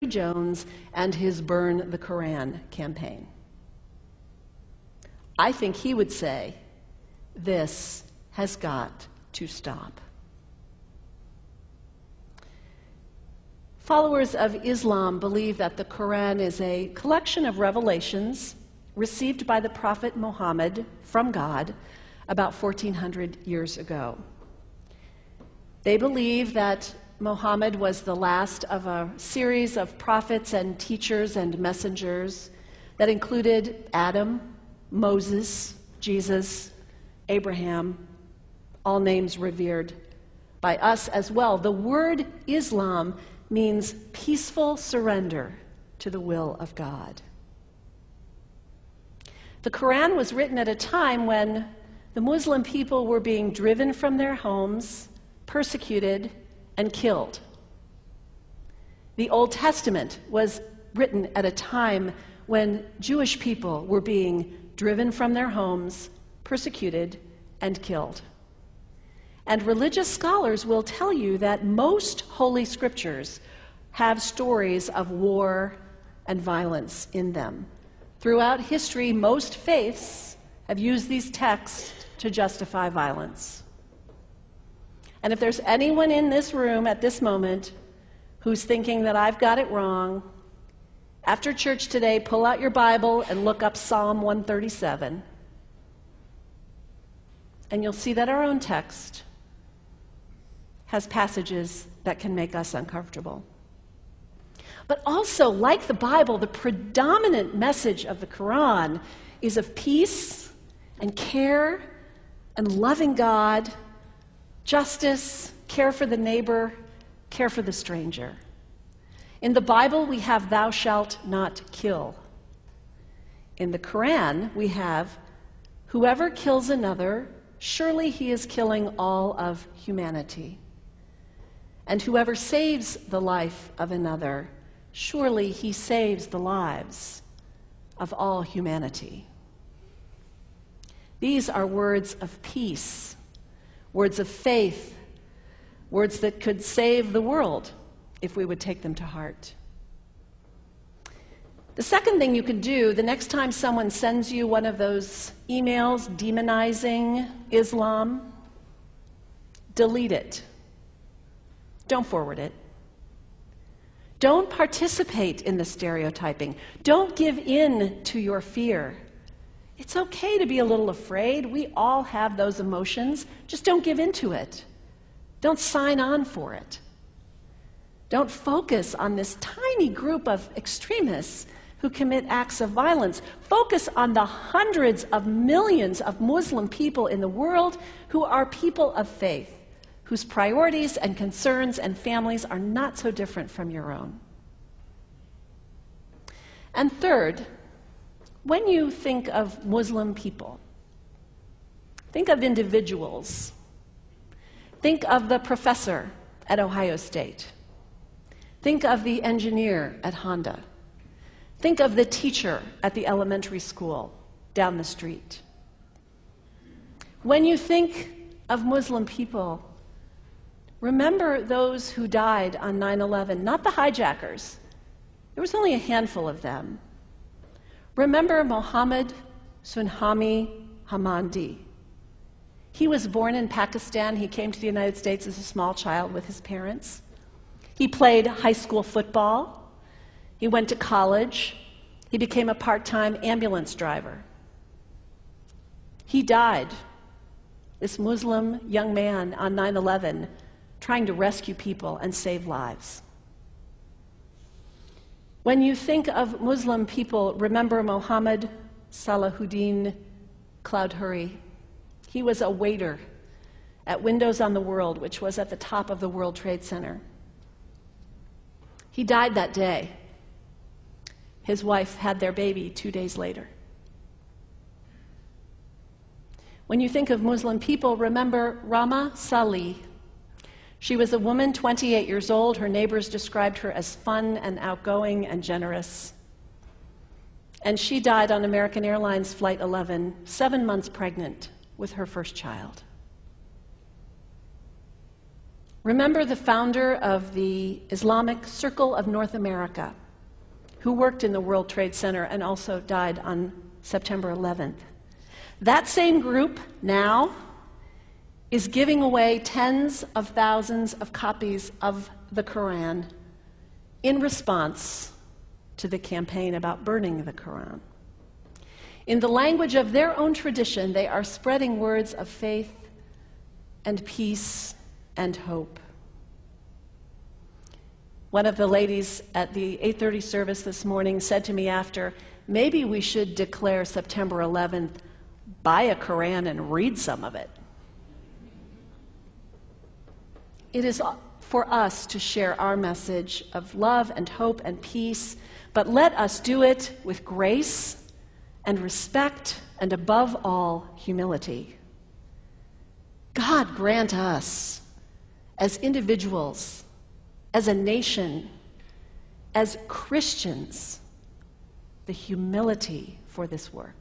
Jones and his Burn the Koran campaign. I think he would say, this has got to stop. Followers of Islam believe that the Quran is a collection of revelations received by the Prophet Muhammad from God about 1400 years ago. They believe that Muhammad was the last of a series of prophets and teachers and messengers that included Adam, Moses, Jesus, Abraham, all names revered by us as well. The word Islam means peaceful surrender to the will of God. The Quran was written at a time when the Muslim people were being driven from their homes, persecuted, and killed. The Old Testament was written at a time when Jewish people were being driven from their homes, persecuted, and killed. And religious scholars will tell you that most Holy Scriptures have stories of war and violence in them. Throughout history, most faiths have used these texts to justify violence. And if there's anyone in this room at this moment who's thinking that I've got it wrong, after church today, pull out your Bible and look up Psalm 137. And you'll see that our own text has passages that can make us uncomfortable. But also, like the Bible, the predominant message of the Quran is of peace and care and loving God, justice, care for the neighbor, care for the stranger. In the Bible, we have thou shalt not kill. In the Quran, we have whoever kills another, surely he is killing all of humanity. And whoever saves the life of another, surely he saves the lives of all humanity. These are words of peace, words of faith, words that could save the world if we would take them to heart. The second thing you can do the next time someone sends you one of those emails demonizing Islam, delete it. Don't forward it. Don't participate in the stereotyping. Don't give in to your fear. It's okay to be a little afraid. We all have those emotions. Just don't give in to it. Don't sign on for it. Don't focus on this tiny group of extremists who commit acts of violence. Focus on the hundreds of millions of Muslim people in the world who are people of faith, whose priorities and concerns and families are not so different from your own. And third, when you think of Muslim people, think of individuals. Think of the professor at Ohio State. Think of the engineer at Honda. Think of the teacher at the elementary school down the street. When you think of Muslim people, remember those who died on 9/11, not the hijackers. There was only a handful of them. Remember Mohammed Sunhami Hamandi. He was born in Pakistan. He came to the United States as a small child with his parents. He played high school football. He went to college. He became a part-time ambulance driver. He died, this Muslim young man, on 9/11, trying to rescue people and save lives. When you think of Muslim people, remember Mohammed Salahuddin Cloudhurry. He was a waiter at Windows on the World, which was at the top of the World Trade Center. He died that day. His wife had their baby 2 days later. When you think of Muslim people, remember Rama Salih. She was a woman, 28 years old. Her neighbors described her as fun and outgoing and generous. And she died on American Airlines Flight 11, 7 months pregnant with her first child. Remember the founder of the Islamic Circle of North America, who worked in the World Trade Center and also died on September 11th. That same group now is giving away tens of thousands of copies of the Quran in response to the campaign about burning the Quran. In the language of their own tradition, they are spreading words of faith and peace and hope. One of the ladies at the 8:30 service this morning said to me after, maybe we should declare September 11th, buy a Quran and read some of it. It is for us to share our message of love and hope and peace, but let us do it with grace and respect and above all, humility. God grant us, as individuals, as a nation, as Christians, the humility for this work.